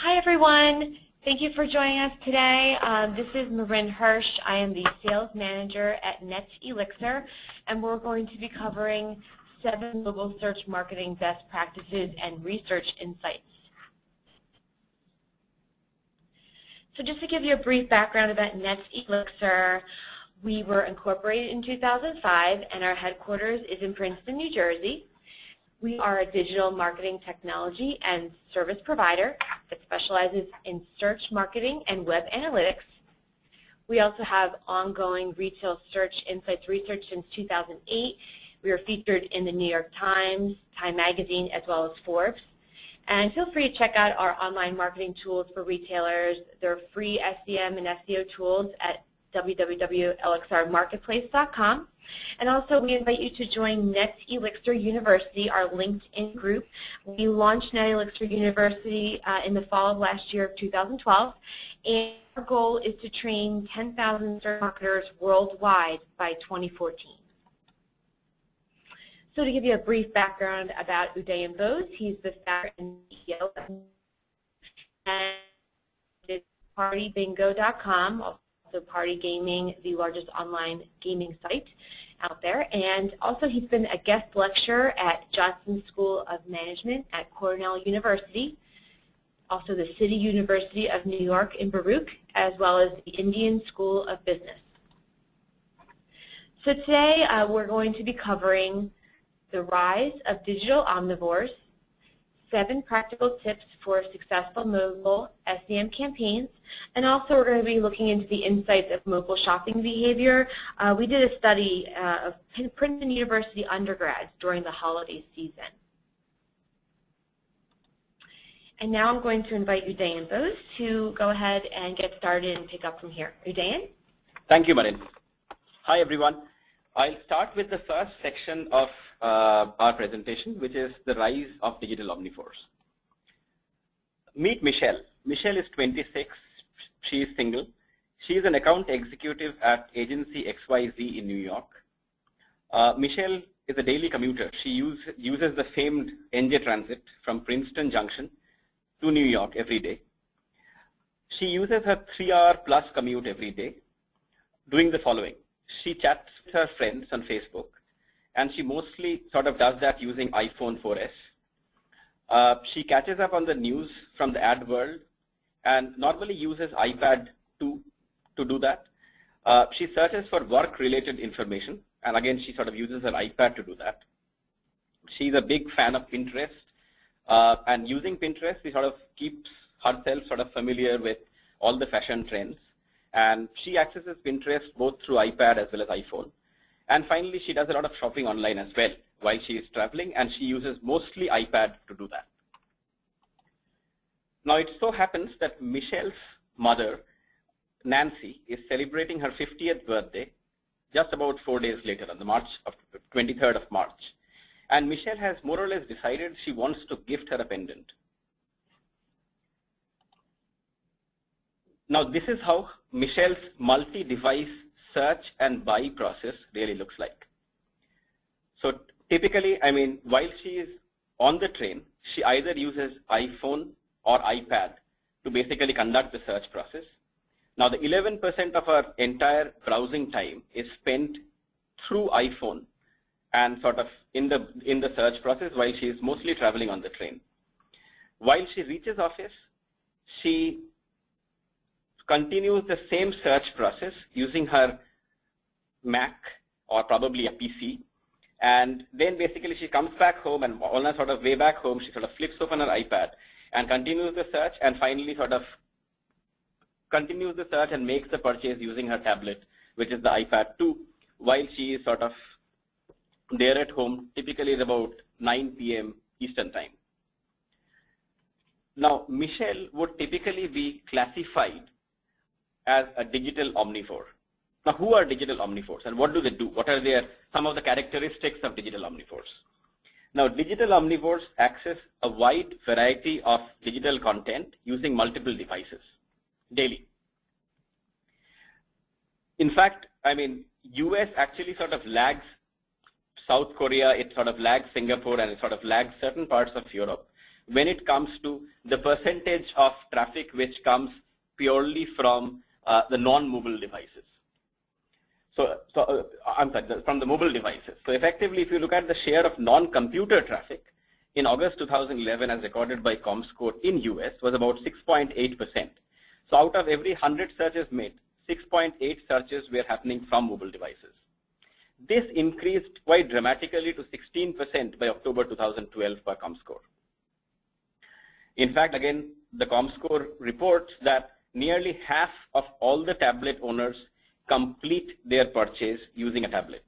Hi, everyone. Thank you for joining us today. This is Marin Hirsch. I am the sales manager at Net Elixir, and we're going to be covering 7 mobile search marketing best practices and research insights. So just to give you a brief background about Net Elixir, we were incorporated in 2005, and our headquarters is in Princeton, New Jersey. We are a digital marketing technology and service provider that specializes in search marketing and web analytics. We also have ongoing retail search insights research since 2008. We are featured in the New York Times, Time Magazine, as well as Forbes. And feel free to check out our online marketing tools for retailers. They're free SEM and SEO tools at www.elixirmarketplace.com. And also, we invite you to join Net Elixir University, our LinkedIn group. We launched Net Elixir University in the fall of last year of 2012, and our goal is to train 10,000 search marketers worldwide by 2014. So to give you a brief background about Udayan Bose, he's the founder and CEO of PartyBingo.com, also Party Gaming, the largest online gaming site out there. And also he's been a guest lecturer at Johnson School of Management at Cornell University, also the City University of New York in Baruch, as well as the Indian School of Business. So today we're going to be covering the rise of digital omnivores, 7 practical tips for successful mobile SEM campaigns, and also we're going to be looking into the insights of mobile shopping behavior. We did a study of Princeton University undergrads during the holiday season. And now I'm going to invite Udayan Bose to go ahead and get started and pick up from here. Udayan? Thank you, Marin. Hi, everyone. I'll start with the first section of our presentation, which is the rise of digital omnivores. Meet Michelle. Michelle is 26. She is single. She is an account executive at agency XYZ in New York. Michelle is a daily commuter. She uses the famed NJ Transit from Princeton Junction to New York every day. She uses her 3-hour-plus commute every day doing the following. She chats with her friends on Facebook, and she mostly sort of does that using iPhone 4S. She catches up on the news from the ad world and normally uses iPad 2 to do that. She searches for work-related information, and again, she sort of uses her iPad to do that. She's a big fan of Pinterest, and using Pinterest, she sort of keeps herself sort of familiar with all the fashion trends. And she accesses Pinterest both through iPad as well as iPhone. And finally, she does a lot of shopping online as well while she is traveling, and she uses mostly iPad to do that. Now, it so happens that Michelle's mother, Nancy, is celebrating her 50th birthday just about 4 days later on the 23rd of March. And Michelle has more or less decided she wants to gift her a pendant. Now, this is how Michelle's multi-device search and buy process really looks like. So typically, I mean, while she is on the train, she either uses iPhone or iPad to basically conduct the search process. Now, the 11% of her entire browsing time is spent through iPhone and sort of in the search process while she is mostly traveling on the train. While she reaches office, she continues the same search process using her Mac or probably a PC, and then basically she comes back home, and on a sort of way back home, she sort of flips open her iPad and continues the search, and finally sort of continues the search and makes the purchase using her tablet, which is the iPad 2, while she is sort of there at home, typically at about 9 p.m. Eastern time. Now, Michelle would typically be classified as a digital omnivore. Now, who are digital omnivores and what do they do? What are some of the characteristics of digital omnivores? Now, digital omnivores access a wide variety of digital content using multiple devices daily. In fact, I mean, US actually sort of lags South Korea, it sort of lags Singapore, and it sort of lags certain parts of Europe when it comes to the percentage of traffic which comes purely from the non-mobile devices. I'm sorry, from the mobile devices. So effectively, if you look at the share of non-computer traffic in August 2011 as recorded by ComScore in US was about 6.8%. So out of every 100 searches made, 6.8 searches were happening from mobile devices. This increased quite dramatically to 16% by October 2012 per ComScore. In fact, again, the ComScore reports that nearly half of all the tablet owners complete their purchase using a tablet.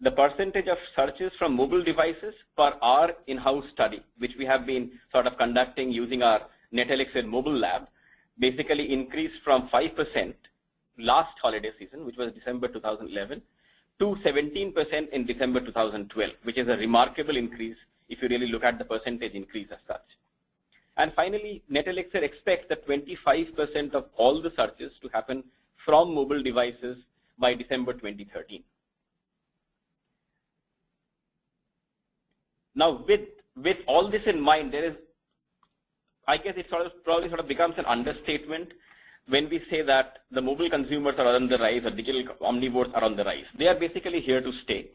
The percentage of searches from mobile devices per our in-house study, which we have been sort of conducting using our NetElixir mobile lab, basically increased from 5% last holiday season, which was December 2011, to 17% in December 2012, which is a remarkable increase if you really look at the percentage increase as such. And finally, NetElixir expects that 25% of all the searches to happen from mobile devices by December 2013. Now, with all this in mind, there is, I guess it probably becomes an understatement when we say that the mobile consumers are on the rise or digital omnivores are on the rise. They are basically here to stay.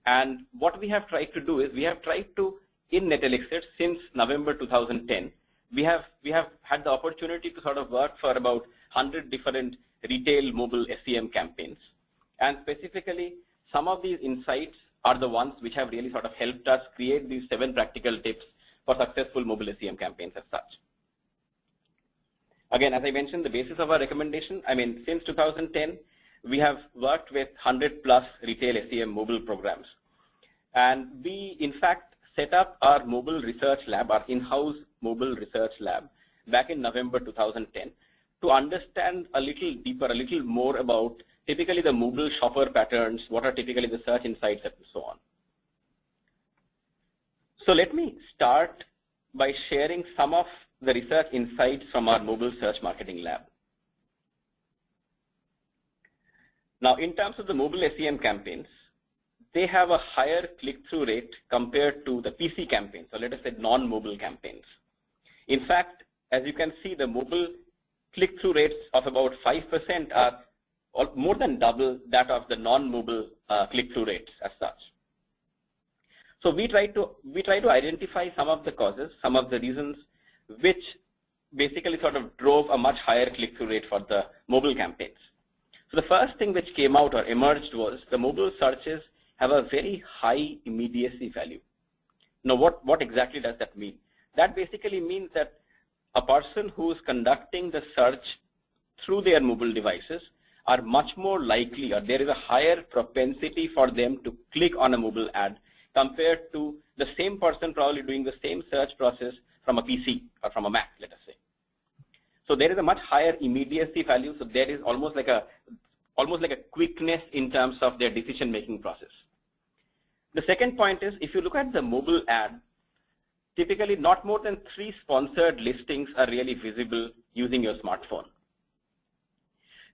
And what we have tried to do is we have tried to, in NetElixir, since November 2010, we have had the opportunity to sort of work for about 100 different retail mobile SEM campaigns. And specifically, some of these insights are the ones which have really sort of helped us create these 7 practical tips for successful mobile SEM campaigns as such. Again, as I mentioned, the basis of our recommendation, I mean, since 2010, we have worked with 100+ retail SEM mobile programs. And we, in fact, set up our mobile research lab, our in-house mobile research lab, back in November 2010 to understand a little deeper, a little more about typically the mobile shopper patterns, what are typically the search insights, and so on. So let me start by sharing some of the research insights from our mobile search marketing lab. Now, in terms of the mobile SEM campaigns, they have a higher click-through rate compared to the PC campaigns, or let us say non-mobile campaigns. In fact, as you can see, the mobile click-through rates of about 5% are more than double that of the non-mobile click-through rates as such. So we try to identify some of the causes, some of the reasons which basically sort of drove a much higher click-through rate for the mobile campaigns. So the first thing which came out or emerged was the mobile searches have a very high immediacy value. Now, what exactly does that mean? That basically means that a person who is conducting the search through their mobile devices are much more likely, or there is a higher propensity for them to click on a mobile ad compared to the same person probably doing the same search process from a PC or from a Mac, let us say. So there is a much higher immediacy value. So there is almost like a quickness in terms of their decision-making process. The second point is, if you look at the mobile ad, typically not more than 3 sponsored listings are really visible using your smartphone.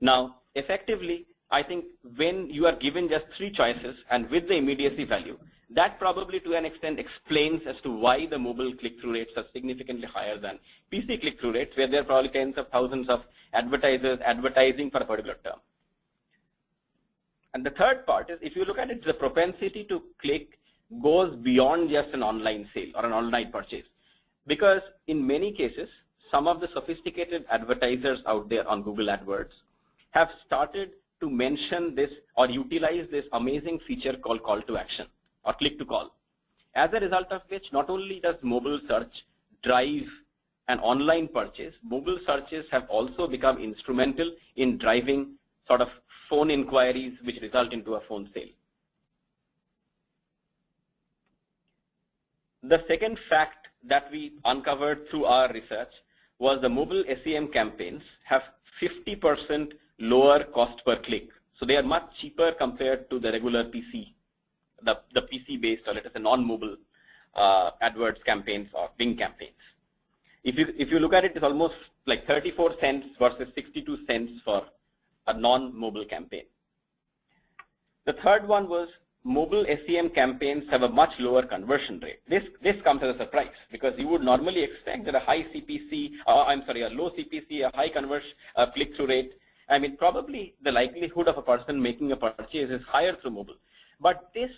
Now, effectively, I think when you are given just 3 choices and with the immediacy value, that probably to an extent explains as to why the mobile click-through rates are significantly higher than PC click-through rates, where there are probably tens of thousands of advertisers advertising for a particular term. And the third part is, if you look at it, the propensity to click goes beyond just an online sale or an online purchase. Because in many cases, some of the sophisticated advertisers out there on Google AdWords have started to mention this or utilize this amazing feature called call to action or click to call. As a result of which, not only does mobile search drive an online purchase, mobile searches have also become instrumental in driving sort of phone inquiries which result into a phone sale. The second fact that we uncovered through our research was the mobile SEM campaigns have 50% lower cost per click. So they are much cheaper compared to the regular PC, the PC-based, or let us say non-mobile AdWords campaigns or Bing campaigns. If you look at it, it's almost like 34 cents versus 62 cents for a non-mobile campaign. The third one was mobile SEM campaigns have a much lower conversion rate. This comes as a surprise because you would normally expect that a low CPC, a high conversion click-through rate. I mean, probably the likelihood of a person making a purchase is higher through mobile. But this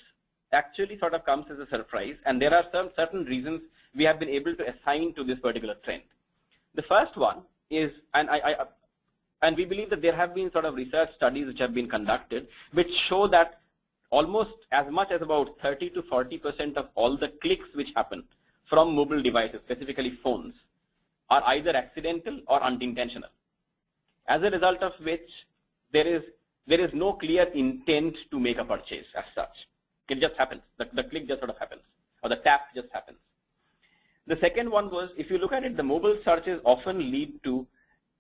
actually sort of comes as a surprise, and there are some certain reasons we have been able to assign to this particular trend. The first one is, and we believe that there have been sort of research studies which have been conducted which show that almost as much as about 30 to 40% of all the clicks which happen from mobile devices, specifically phones, are either accidental or unintentional. As a result of which, there is no clear intent to make a purchase as such. It just happens. The click just sort of happens, or the tap just happens. The second one was, if you look at it, the mobile searches often lead to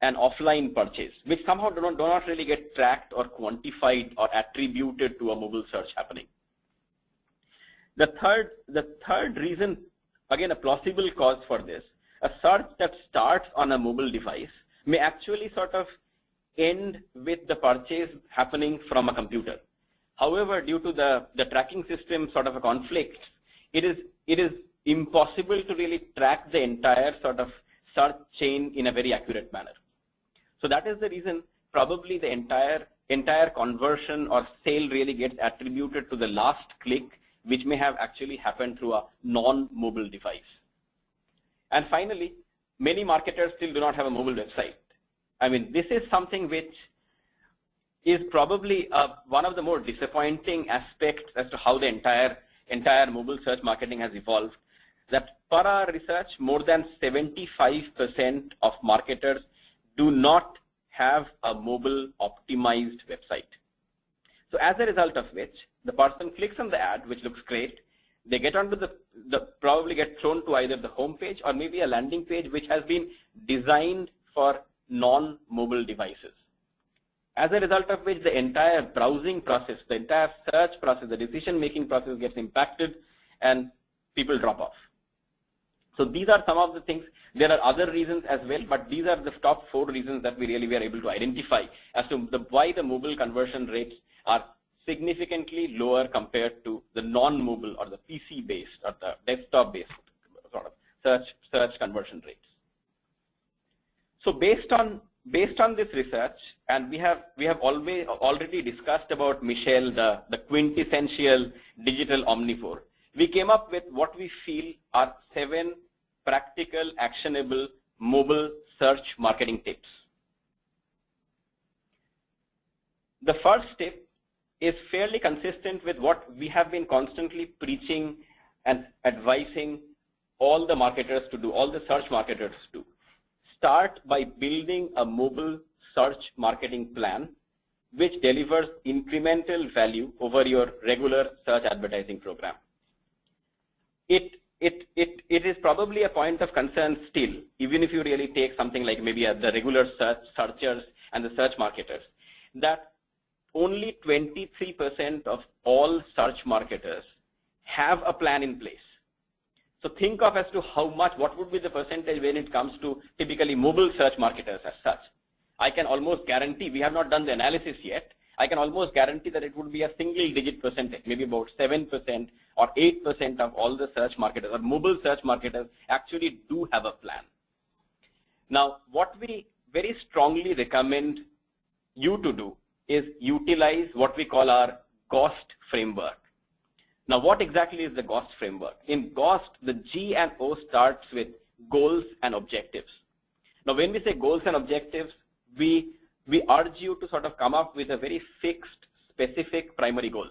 an offline purchase, which somehow do not really get tracked or quantified or attributed to a mobile search happening. The third reason, again a plausible cause for this, a search that starts on a mobile device may actually sort of end with the purchase happening from a computer. However, due to the tracking system sort of a conflict, it is impossible to really track the entire sort of search chain in a very accurate manner. So that is the reason probably the entire conversion or sale really gets attributed to the last click, which may have actually happened through a non-mobile device. And finally, many marketers still do not have a mobile website. I mean, this is something which is probably one of the more disappointing aspects as to how the entire mobile search marketing has evolved. That per our research, more than 75% of marketers do not have a mobile optimized website. So as a result of which, the person clicks on the ad, which looks great. They get onto probably get thrown to either the home page or maybe a landing page which has been designed for non-mobile devices. As a result of which, the entire browsing process, the entire search process, the decision-making process gets impacted and people drop off. So these are some of the things. There are other reasons as well, but these are the top 4 reasons that we really were able to identify as to why the mobile conversion rates are significantly lower compared to the non-mobile or the PC-based or the desktop-based sort of search conversion rates. So based on this research, and we have already discussed about Michelle, the quintessential digital omnivore, we came up with what we feel are 7 practical, actionable mobile search marketing tips. The first tip is fairly consistent with what we have been constantly preaching and advising all the marketers to do, all the search marketers to do. Start by building a mobile search marketing plan which delivers incremental value over your regular search advertising program. It is probably a point of concern still, even if you really take something like maybe the regular searchers and the search marketers, that only 23% of all search marketers have a plan in place. So think of as to what would be the percentage when it comes to typically mobile search marketers as such. I can almost guarantee, we have not done the analysis yet, I can almost guarantee that it would be a single-digit percentage, maybe about 7% or 8% of all the search marketers or mobile search marketers actually do have a plan. Now, what we very strongly recommend you to do is utilize what we call our GHOST framework. Now, what exactly is the GHOST framework? In GHOST, the G and O starts with goals and objectives. Now, when we say goals and objectives, we urge you to sort of come up with a very fixed, specific primary goal.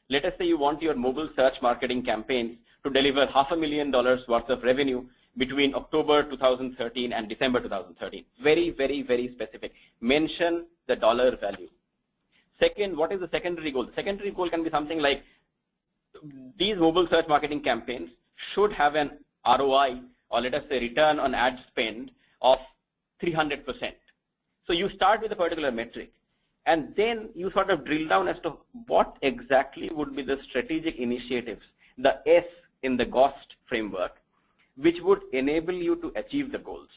Let us say you want your mobile search marketing campaigns to deliver $500,000 worth of revenue between October 2013 and December 2013. Very, very, very specific. Mention the dollar value. Second, what is the secondary goal? The secondary goal can be something like these mobile search marketing campaigns should have an ROI, or let us say return on ad spend, of 300%. So you start with a particular metric, and then you sort of drill down as to what exactly would be the strategic initiatives, the S in the GHOST framework, which would enable you to achieve the goals.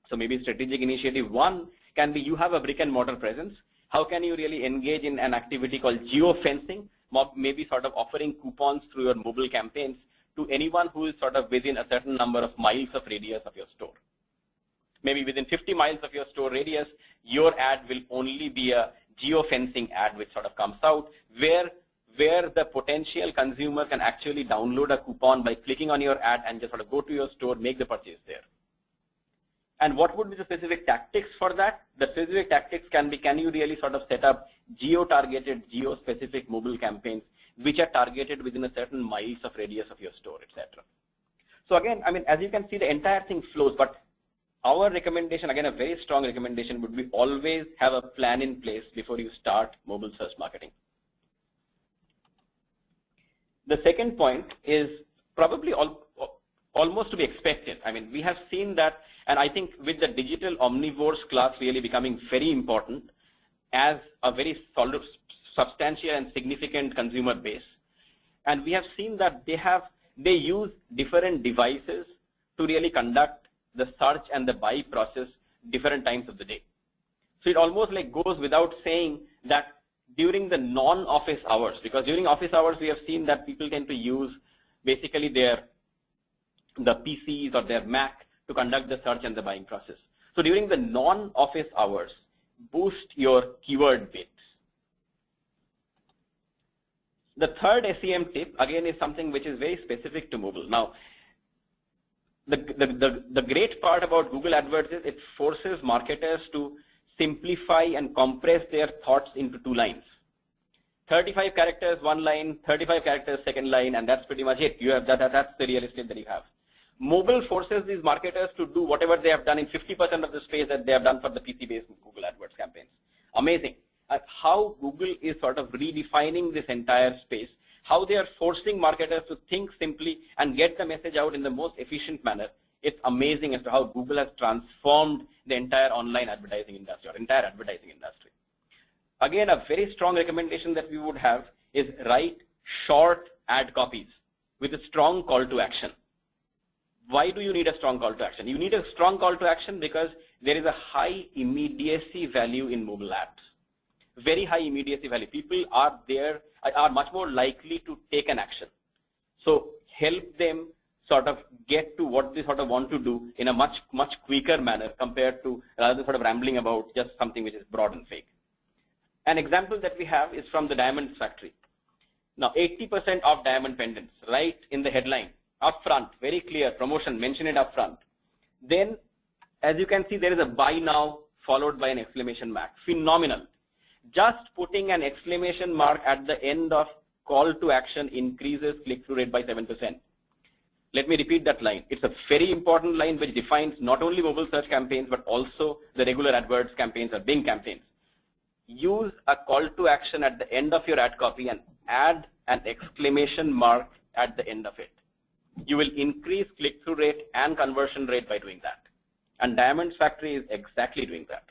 So maybe strategic initiative 1 can be you have a brick and mortar presence. How can you really engage in an activity called geofencing? maybe sort of offering coupons through your mobile campaigns to anyone who is sort of within a certain number of miles of radius of your store. Maybe within 50 miles of your store radius, your ad will only be a geofencing ad which sort of comes out where the potential consumer can actually download a coupon by clicking on your ad and just sort of go to your store, make the purchase there. And what would be the specific tactics for that? The specific tactics can you really sort of set up geo-targeted, geo-specific mobile campaigns which are targeted within a certain miles of radius of your store, etc. So again, I mean, as you can see, the entire thing flows, but our recommendation, again, a very strong recommendation would be always have a plan in place before you start mobile search marketing. The second point is probably almost to be expected. I mean, we have seen that, and I think with the digital omnivores class really becoming very important as a very solid, substantial and significant consumer base, and we have seen that they use different devices to really conduct the search and the buy process different times of the day. So it almost like goes without saying that during the non-office hours, because during office hours we have seen that people tend to use basically the PCs or their Mac to conduct the search and the buying process. So during the non-office hours, boost your keyword bits. The third SEM tip again is something which is very specific to mobile. Now, the great part about Google AdWords is it forces marketers to simplify and compress their thoughts into 2 lines. 35 characters, 1 line, 35 characters, 2nd line, and that's pretty much it. You have that's the real estate that you have. Mobile forces these marketers to do whatever they have done in 50% of the space that they have done for the PC-based Google AdWords campaigns. Amazing. How Google is sort of redefining this entire space, how they are forcing marketers to think simply and get the message out in the most efficient manner. It's amazing as to how Google has transformed the entire online advertising industry or entire advertising industry. Again, a very strong recommendation that we would have is write short ad copies with a strong call to action. Why do you need a strong call to action? You need a strong call to action because there is a high immediacy value in mobile ads. Very high immediacy value. People are much more likely to take an action. So help them sort of get to what they sort of want to do in a much quicker manner compared to rather than sort of rambling about just something which is broad and vague. An example that we have is from the Diamond Factory. Now 80% of diamond pendants, right in the headline, up front, very clear promotion, mention it up front. Then as you can see, there is a buy now followed by an exclamation mark. Phenomenal. Just putting an exclamation mark at the end of call to action increases click-through rate by 7%. Let me repeat that line. It's a very important line which defines not only mobile search campaigns but also the regular AdWords campaigns or Bing campaigns. Use a call to action at the end of your ad copy and add an exclamation mark at the end of it. You will increase click-through rate and conversion rate by doing that. And Diamond Factory is exactly doing that.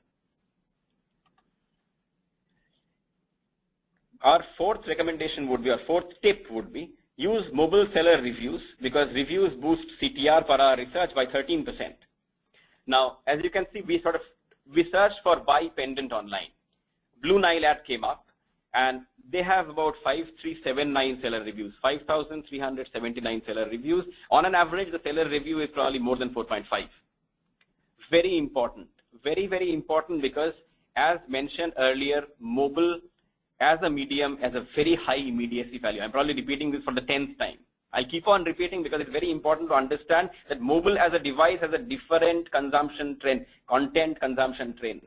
Our fourth recommendation would be, our fourth tip would be, use mobile seller reviews because reviews boost CTR per our research by 13%. Now, as you can see, we searched for buy pendant online. Blue Nile ad came up and they have about 5,379 seller reviews, 5,379 seller reviews. On an average, the seller review is probably more than 4.5. Very important, very, very important because as mentioned earlier, mobile as a medium has a very high immediacy value. I'm probably repeating this for the 10th time. I'll keep on repeating because it's very important to understand that mobile as a device has a different consumption trend, content consumption trend.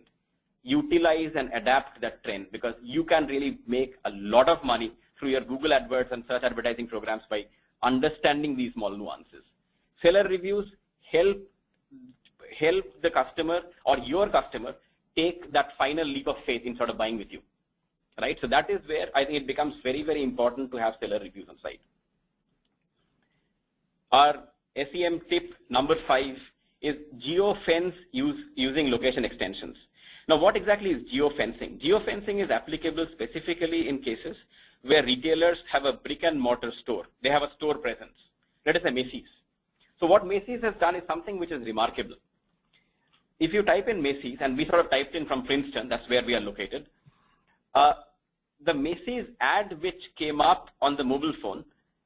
Utilize and adapt that trend because you can really make a lot of money through your Google AdWords and search advertising programs by understanding these small nuances. Seller reviews help the customer or your customer take that final leap of faith in sort of buying with you. Right? So that is where I think it becomes very, very important to have seller reviews on site. Our SEM tip number 5 is geofence using location extensions. Now, what exactly is geofencing? Geofencing is applicable specifically in cases where retailers have a brick and mortar store. They have a store presence. Let us say Macy's. So what Macy's has done is something which is remarkable. If you type in Macy's, and we sort of typed in from Princeton, that's where we are located, the Macy's ad which came up on the mobile phone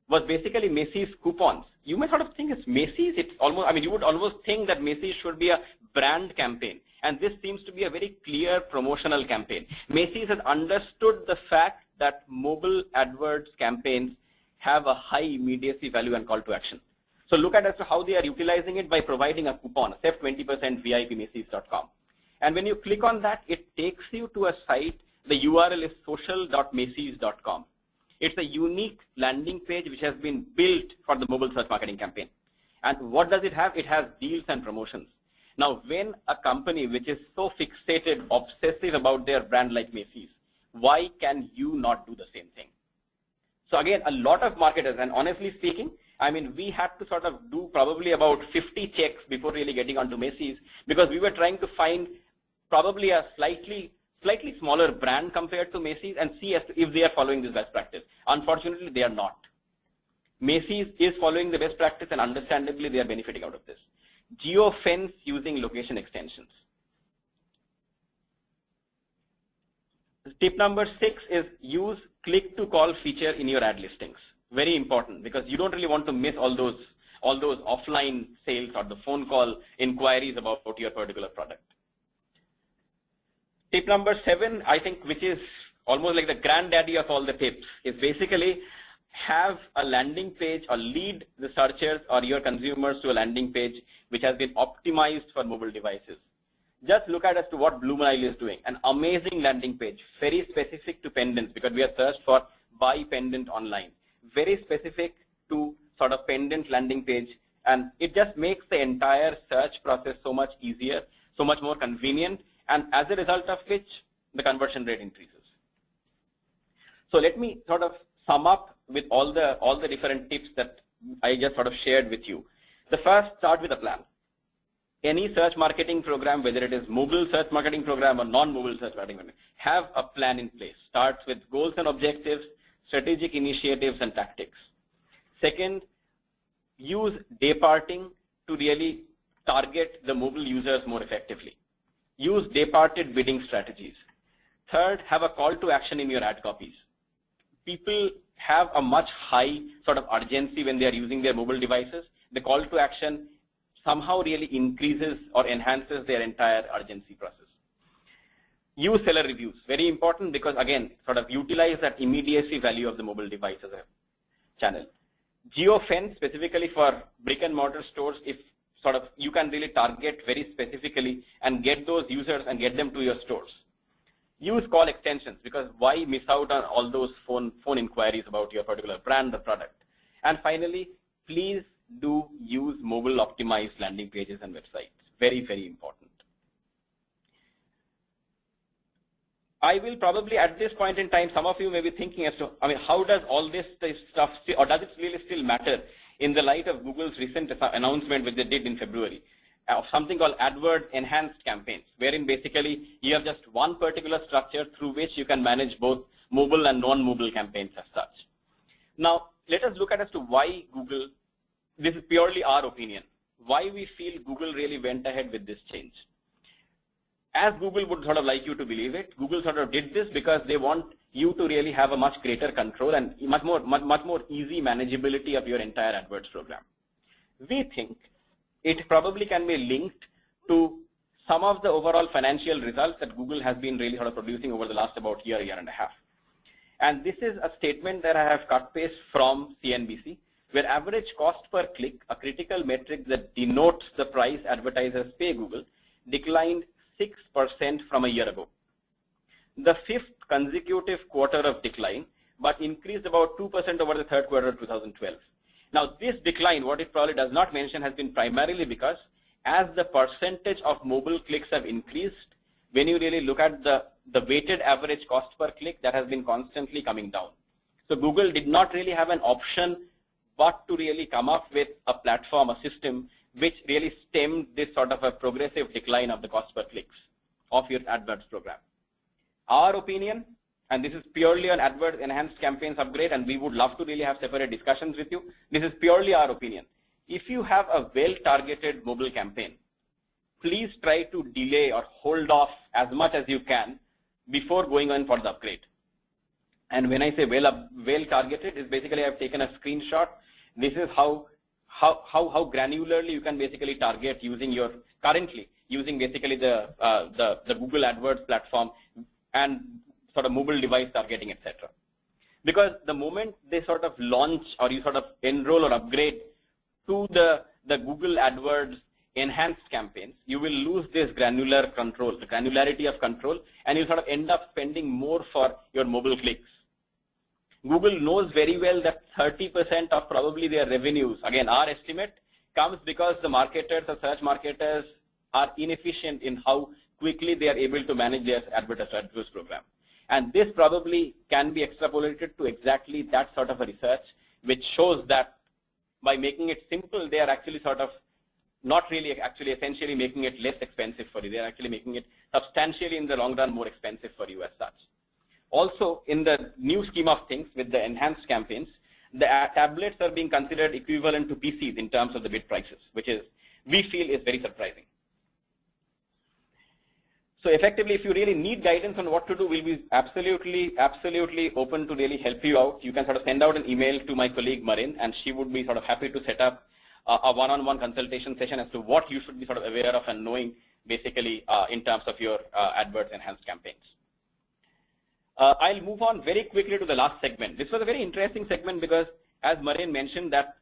was basically Macy's coupons. You may sort of think it's Macy's. It's almost, I mean, you would almost think that Macy's should be a brand campaign. And this seems to be a very clear promotional campaign. Macy's has understood the fact that mobile AdWords campaigns have a high immediacy value and call to action. So look at as to how they are utilizing it by providing a coupon, save 20% VIP Macy's.com. And when you click on that, it takes you to a site. The URL is social.macys.com. It's a unique landing page which has been built for the mobile search marketing campaign. And what does it have? It has deals and promotions. Now, when a company which is so fixated, obsessive about their brand like Macy's, why can you not do the same thing? So again, a lot of marketers, and honestly speaking, I mean, we had to sort of do probably about 50 checks before really getting onto Macy's, because we were trying to find probably a slightly smaller brand compared to Macy's and see as to if they are following this best practice. Unfortunately, they are not. Macy's is following the best practice, and understandably, they are benefiting out of this. Geofence using location extensions. Tip number 6 is use click to call feature in your ad listings. Very important, because you don't really want to miss all those offline sales or the phone call inquiries about your particular product. Tip number 7, I think, which is almost like the granddaddy of all the tips, is basically have a landing page or lead the searchers or your consumers to a landing page which has been optimized for mobile devices. Just look at as to what Blue Nile is doing. An amazing landing page, very specific to pendants, because we have searched for buy pendant online. Very specific to sort of pendant landing page, and it just makes the entire search process so much easier, so much more convenient, and as a result of which the conversion rate increases. So let me sort of sum up with all the different tips that I just sort of shared with you. The first, start with a plan. Any search marketing program, whether it is mobile search marketing program or non-mobile search marketing program, have a plan in place. Starts with goals and objectives, strategic initiatives and tactics. Second, use day parting to really target the mobile users more effectively. Use day parted bidding strategies. Third, have a call to action in your ad copies. People have a much high sort of urgency when they are using their mobile devices. The call to action somehow really increases or enhances their entire urgency process. Use seller reviews, very important, because again, sort of utilize that immediacy value of the mobile device as a channel. Geofence, specifically for brick and mortar stores, if sort of you can really target very specifically and get those users and get them to your stores. Use call extensions, because why miss out on all those phone inquiries about your particular brand or product? And finally, please do use mobile optimized landing pages and websites. Very, very important. I will probably at this point in time, some of you may be thinking as to, I mean, how does all this stuff, or does it really still matter in the light of Google's recent announcement which they did in February of something called AdWords enhanced campaigns, wherein basically you have just one particular structure through which you can manage both mobile and non-mobile campaigns as such. Now, let us look at as to why Google, this is purely our opinion, why we feel Google really went ahead with this change. As Google would sort of like you to believe it, Google sort of did this because they want you to really have a much greater control and much more easy manageability of your entire AdWords program. We think it probably can be linked to some of the overall financial results that Google has been really sort of producing over the last about year and a half. And this is a statement that I have cut paste from CNBC, where average cost per click, a critical metric that denotes the price advertisers pay Google, declined 6% from a year ago. The 5th consecutive quarter of decline, but increased about 2% over the 3rd quarter of 2012. Now, this decline, what it probably does not mention, has been primarily because as the percentage of mobile clicks have increased, when you really look at the weighted average cost per click, that has been constantly coming down. So Google did not really have an option but to really come up with a platform, a system, which really stemmed this sort of a progressive decline of the cost per clicks of your AdWords program. Our opinion, and this is purely an AdWords enhanced campaigns upgrade, and we would love to really have separate discussions with you. This is purely our opinion. If you have a well-targeted mobile campaign, please try to delay or hold off as much as you can before going on for the upgrade. And when I say well targeted, is basically I've taken a screenshot. This is how granularly you can basically target using your currently using basically the Google AdWords platform and sort of mobile device targeting, etc. Because the moment they sort of launch or you sort of enroll or upgrade to the Google AdWords enhanced campaigns, you will lose this granular control, the granularity of control, and you sort of end up spending more for your mobile clicks. Google knows very well that 30% of probably their revenues, again our estimate, comes because the marketers or search marketers are inefficient in how quickly they are able to manage their advertisers program. And this probably can be extrapolated to exactly that sort of a research, which shows that by making it simple, they are actually sort of not really actually essentially making it less expensive for you. They are actually making it substantially in the long run more expensive for you as such. Also, in the new scheme of things with the enhanced campaigns, the tablets are being considered equivalent to PCs in terms of the bid prices, which is, we feel, is very surprising. So effectively, if you really need guidance on what to do, we'll be absolutely open to really help you out. You can sort of send out an email to my colleague Marin, and she would be sort of happy to set up a one-on-one consultation session as to what you should be sort of aware of and knowing basically in terms of your AdWords enhanced campaigns. I'll move on very quickly to the last segment. This was a very interesting segment because, as Marin mentioned, that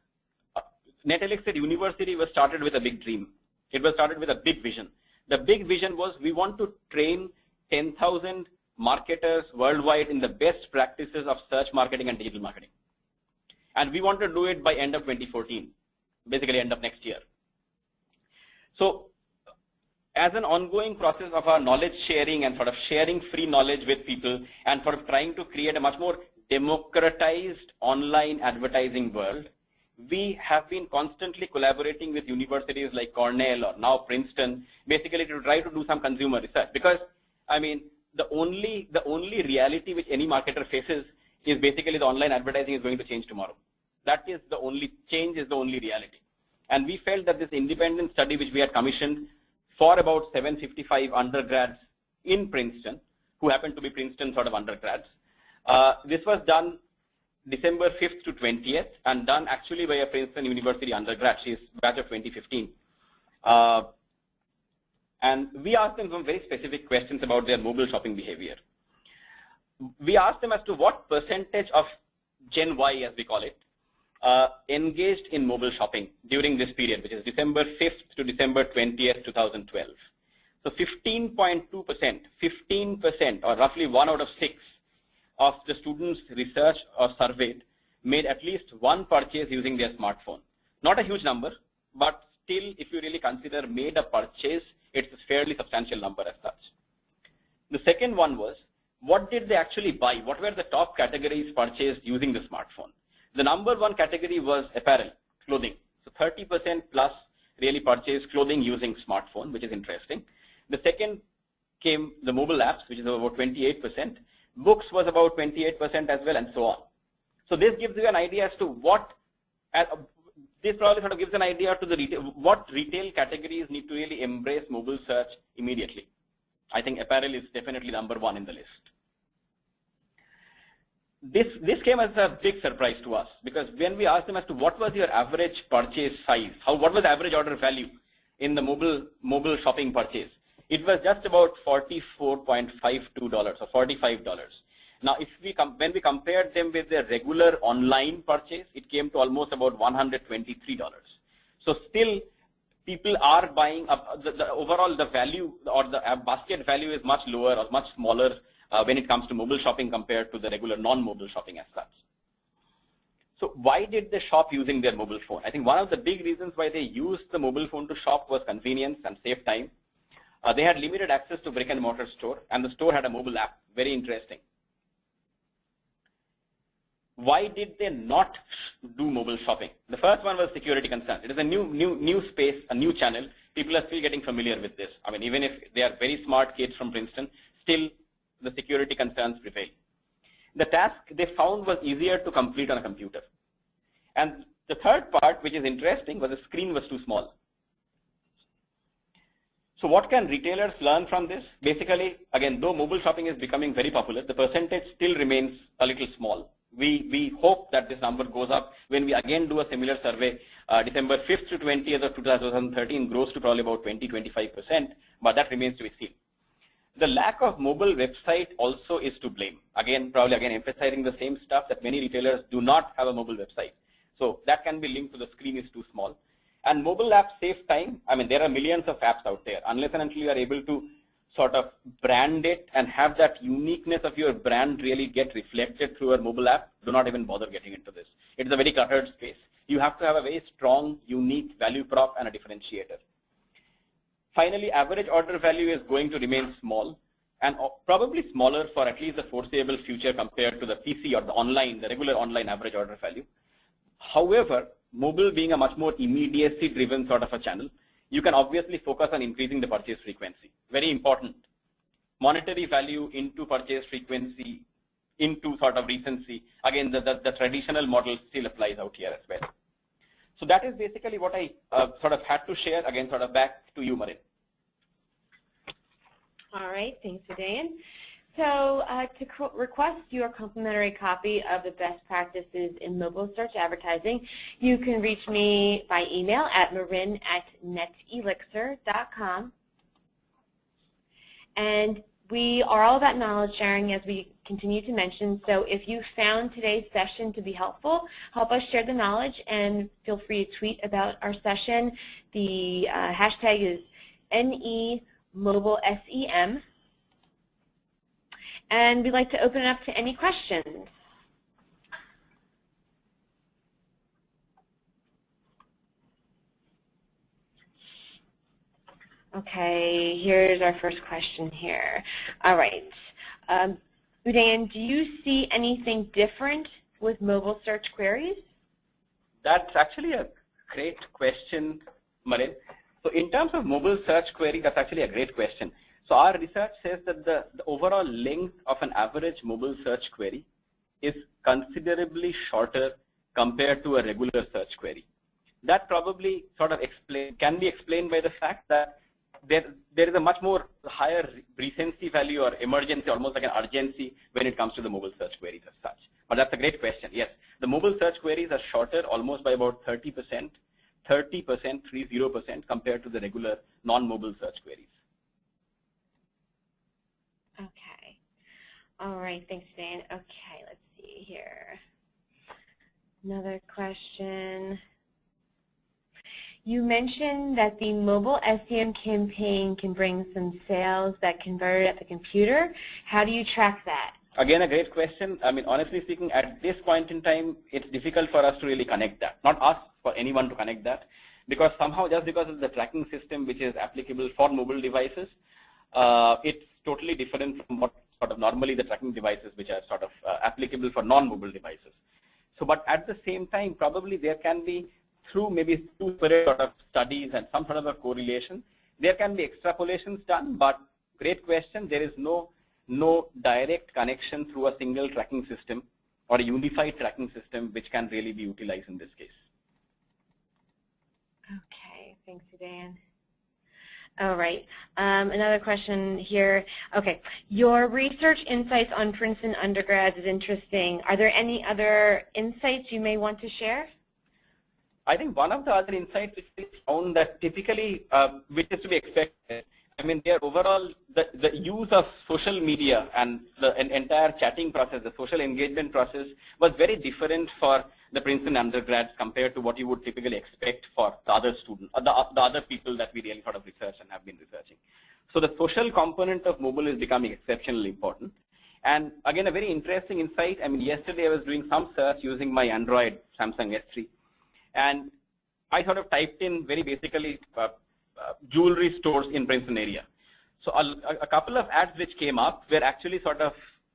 NetElixir University was started with a big dream. It was started with a big vision. The big vision was we want to train 10,000 marketers worldwide in the best practices of search marketing and digital marketing. And we want to do it by end of 2014, basically end of next year. So as an ongoing process of our knowledge sharing and sort of sharing free knowledge with people and sort of trying to create a much more democratized online advertising world, we have been constantly collaborating with universities like Cornell or now Princeton, basically to try to do some consumer research. Because, I mean, the only reality which any marketer faces is basically the online advertising is going to change tomorrow. That is the only change, is the only reality. And we felt that this independent study which we had commissioned for about 755 undergrads in Princeton, who happen to be Princeton sort of undergrads, this was done December 5th to 20th and done actually by a Princeton University undergrad. She's batch of 2015. And we asked them some very specific questions about their mobile shopping behavior. We asked them as to what percentage of Gen Y, as we call it, engaged in mobile shopping during this period, which is December 5th to December 20th, 2012. So 15.2%, 15%, or roughly 1 out of 6 of the students researched or surveyed made at least one purchase using their smartphone. Not a huge number, but still, if you really consider made a purchase, it's a fairly substantial number as such. The second one was, what did they actually buy? What were the top categories purchased using the smartphone? The number one category was apparel, clothing. So 30% plus really purchased clothing using smartphone, which is interesting. The second came the mobile apps, which is about 28%. Books was about 28% as well, and so on. So this gives you an idea as to what, this probably sort of gives an idea to the retail, what retail categories need to really embrace mobile search immediately. I think apparel is definitely number one in the list. This came as a big surprise to us, because when we asked them as to what was your average purchase size, what was the average order value in the mobile shopping purchase, it was just about $44.52 or $45. Now, when we compared them with their regular online purchase, it came to almost about $123. So still, people are buying overall the value or the basket value is much lower or much smaller when it comes to mobile shopping compared to the regular non-mobile shopping as such. So why did they shop using their mobile phone? I think one of the big reasons why they used the mobile phone to shop was convenience and save time. They had limited access to brick and mortar store, and the store had a mobile app. Very interesting. Why did they not do mobile shopping? The first one was security concerns. It is a new space, a new channel. People are still getting familiar with this. I mean, even if they are very smart kids from Princeton, still the security concerns prevail. The task they found was easier to complete on a computer. And the third part, which is interesting, was the screen was too small. So what can retailers learn from this? Basically, again, though mobile shopping is becoming very popular, the percentage still remains a little small. We hope that this number goes up when we again do a similar survey. December 5th to 20th of 2013 grows to probably about 20-25%, but that remains to be seen. The lack of mobile website also is to blame. Again, probably again emphasizing the same stuff that many retailers do not have a mobile website. So that can be linked to the screen is too small. And mobile apps save time. I mean, there are millions of apps out there. Unless and until you are able to sort of brand it and have that uniqueness of your brand really get reflected through a mobile app, do not even bother getting into this. It's a very cluttered space. You have to have a very strong, unique value prop and a differentiator. Finally, average order value is going to remain small and probably smaller for at least the foreseeable future compared to the PC or the online, the regular online average order value. However, mobile being a much more immediacy-driven sort of a channel, you can obviously focus on increasing the purchase frequency. Very important. Monetary value into purchase frequency, into sort of recency. Again, the traditional model still applies out here as well. So that is basically what I sort of had to share. Again, sort of back to you, Marin. All right, thanks, Udayan. So to request your complimentary copy of the best practices in mobile search advertising, you can reach me by email at marin@netelixir.com. And we are all about knowledge sharing, as we continue to mention. So if you found today's session to be helpful, help us share the knowledge and feel free to tweet about our session. The hashtag is NEMobileSEM. And we'd like to open it up to any questions. Okay, here's our first question here. All right. Udayan, do you see anything different with mobile search queries? That's actually a great question, Marin. So in terms of mobile search query, that's actually a great question. So our research says that the overall length of an average mobile search query is considerably shorter compared to a regular search query. That probably sort of can be explained by the fact that there is a much more higher recency value or emergency, almost like an urgency when it comes to the mobile search queries as such. But that's a great question. Yes, the mobile search queries are shorter almost by about 30%, 30% compared to the regular non-mobile search queries. Okay. All right. Thanks, Dan. Okay. Let's see here. Another question. You mentioned that the mobile SEM campaign can bring some sales that converted at the computer. How do you track that? Again, a great question. I mean, honestly speaking, at this point in time, it's difficult for us to really connect that. Not us, for anyone to connect that. Because somehow, just because of the tracking system which is applicable for mobile devices, it's totally different from what sort of normally the tracking devices which are sort of applicable for non-mobile devices. So, but at the same time, probably there can be, through maybe two sort of studies and some sort of a correlation, there can be extrapolations done, but great question, there is no direct connection through a single tracking system or a unified tracking system which can really be utilized in this case. Okay, thanks, Dan. All right, another question here. Okay, your research insights on Princeton undergrads is interesting. Are there any other insights you may want to share? I think one of the other insights which we found that typically, which is to be expected, I mean, their overall, the use of social media and the entire chatting process, the social engagement process was very different for the Princeton undergrads compared to what you would typically expect for the other students, the other people that we really sort of research and have been researching. So the social component of mobile is becoming exceptionally important. And again, a very interesting insight. I mean, yesterday I was doing some search using my Android Samsung S3. And I sort of typed in very basically jewelry stores in Princeton area. So a couple of ads which came up were actually sort of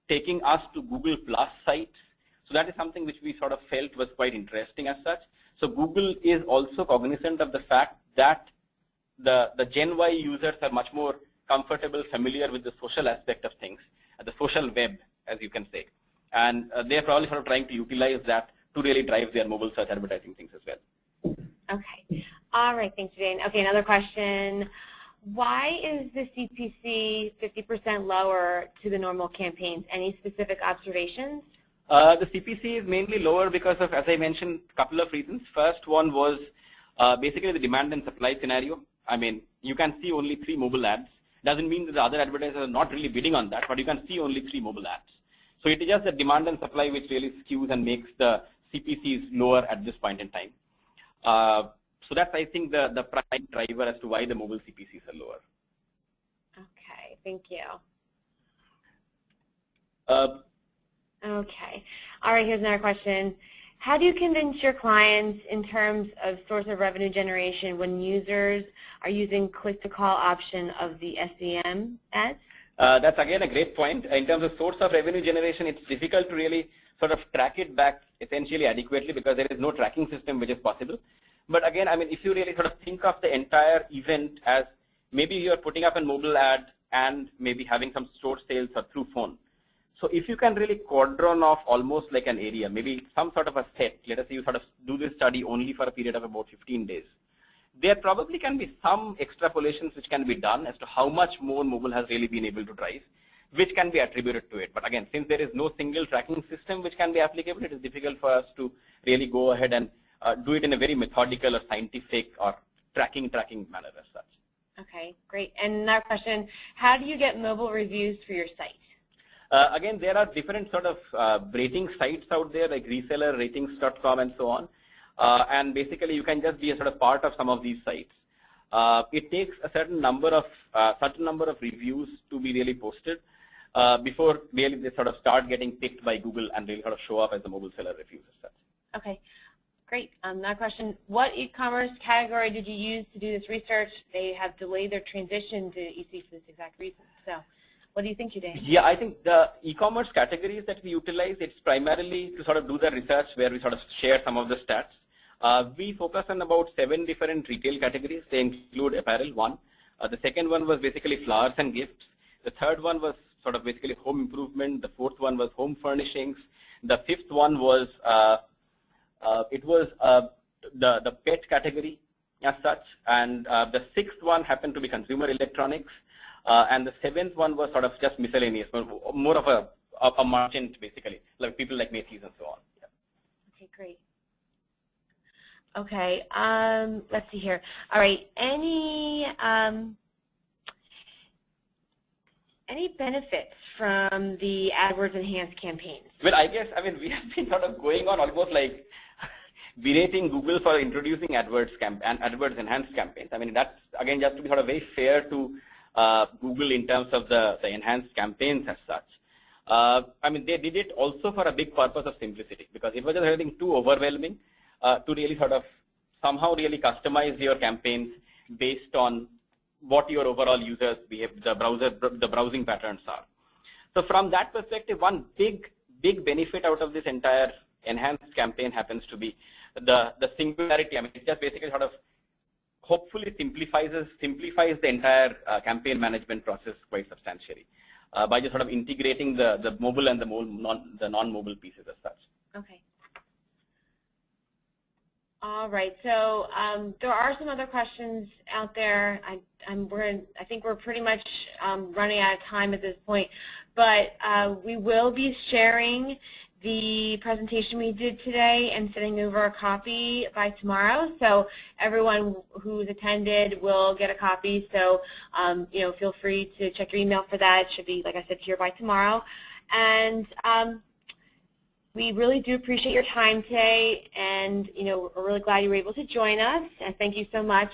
taking us to Google Plus sites. So that is something which we sort of felt was quite interesting as such. So Google is also cognizant of the fact that the Gen Y users are much more comfortable, familiar with the social aspect of things, the social web, as you can say. And they're probably sort of trying to utilize that to really drive their mobile search advertising things as well. Okay. All right. Thanks, Jane. Okay, another question. Why is the CPC 50% lower to the normal campaigns? Any specific observations? The CPC is mainly lower because of, as I mentioned, a couple of reasons. First one was basically the demand and supply scenario. I mean, you can see only 3 mobile ads. Doesn't mean that the other advertisers are not really bidding on that, but you can see only 3 mobile ads. So it is just the demand and supply which really skews and makes the CPCs lower at this point in time. So that's, I think, the prime driver as to why the mobile CPCs are lower. Okay, thank you. Okay. All right, here's another question. How do you convince your clients in terms of source of revenue generation when users are using click-to-call option of the SEM ads? That's again a great point. In terms of source of revenue generation, it's difficult to really sort of track it back essentially adequately because there is no tracking system which is possible. But again, I mean, if you really sort of think of the entire event as maybe you're putting up a mobile ad and maybe having some store sales or through phone. So if you can really quadrant off almost like an area, maybe some sort of a set, let us say you sort of do this study only for a period of about 15 days, there probably can be some extrapolations which can be done as to how much more mobile has really been able to drive, which can be attributed to it. But again, since there is no single tracking system which can be applicable, it is difficult for us to really go ahead and do it in a very methodical or scientific or tracking manner as such. Okay, great. And another question, how do you get mobile reviews for your site? Again, there are different sort of rating sites out there like reseller, ratings.com and so on. And basically, you can just be a sort of part of some of these sites. It takes a certain number of reviews to be really posted before really they sort of start getting picked by Google and really sort of show up as the mobile seller reviews as such. Okay, great. That question, what e-commerce category did you use to do this research? They have delayed their transition to EC for this exact reason. So what do you think, Judane? Yeah, I think the e-commerce categories that we utilize, it's primarily to sort of do the research where we sort of share some of the stats. We focus on about 7 different retail categories. They include apparel, one. The second one was basically flowers and gifts. The third one was sort of basically home improvement. The fourth one was home furnishings. The fifth one was the pet category as such. And the sixth one happened to be consumer electronics. And the seventh one was sort of just miscellaneous, more of a merchant basically, like people like Macy's and so on. Yeah. Okay, great. Okay, let's see here. All right, any benefits from the AdWords Enhanced campaigns? Well, I guess, I mean, we have been sort of going on almost like berating Google for introducing AdWords Enhanced campaigns. I mean, that's, again, just to be sort of very fair to Google in terms of the enhanced campaigns as such. I mean, they did it also for a big purpose of simplicity because it was just everything too overwhelming to really sort of somehow really customize your campaigns based on what your overall users behave, the browsing patterns are. So from that perspective, one big benefit out of this entire enhanced campaign happens to be the singularity. I mean, it just basically sort of hopefully simplifies the entire campaign management process quite substantially by just sort of integrating the mobile and the non-mobile pieces as such. Okay. All right. So there are some other questions out there. I think we're pretty much running out of time at this point, but we will be sharing the presentation we did today and sending over a copy by tomorrow. So everyone who's attended will get a copy. So feel free to check your email for that. It should be, like I said, here by tomorrow. And we really do appreciate your time today, and we're really glad you were able to join us. And thank you so much.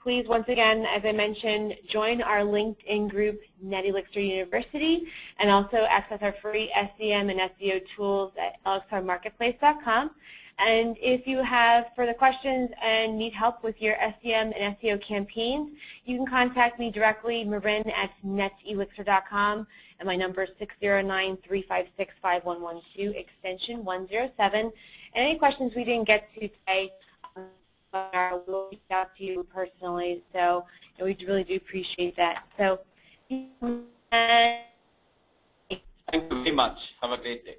Please, once again, as I mentioned, join our LinkedIn group, NetElixir University, and also access our free SEM and SEO tools at elixirmarketplace.com. And if you have further questions and need help with your SEM and SEO campaigns, you can contact me directly, Marin at netelixir.com, and my number is 609-356-5112, extension 107. And any questions we didn't get to today, we'll reach out to you personally. So we really do appreciate that. So thank you very much. Have a great day.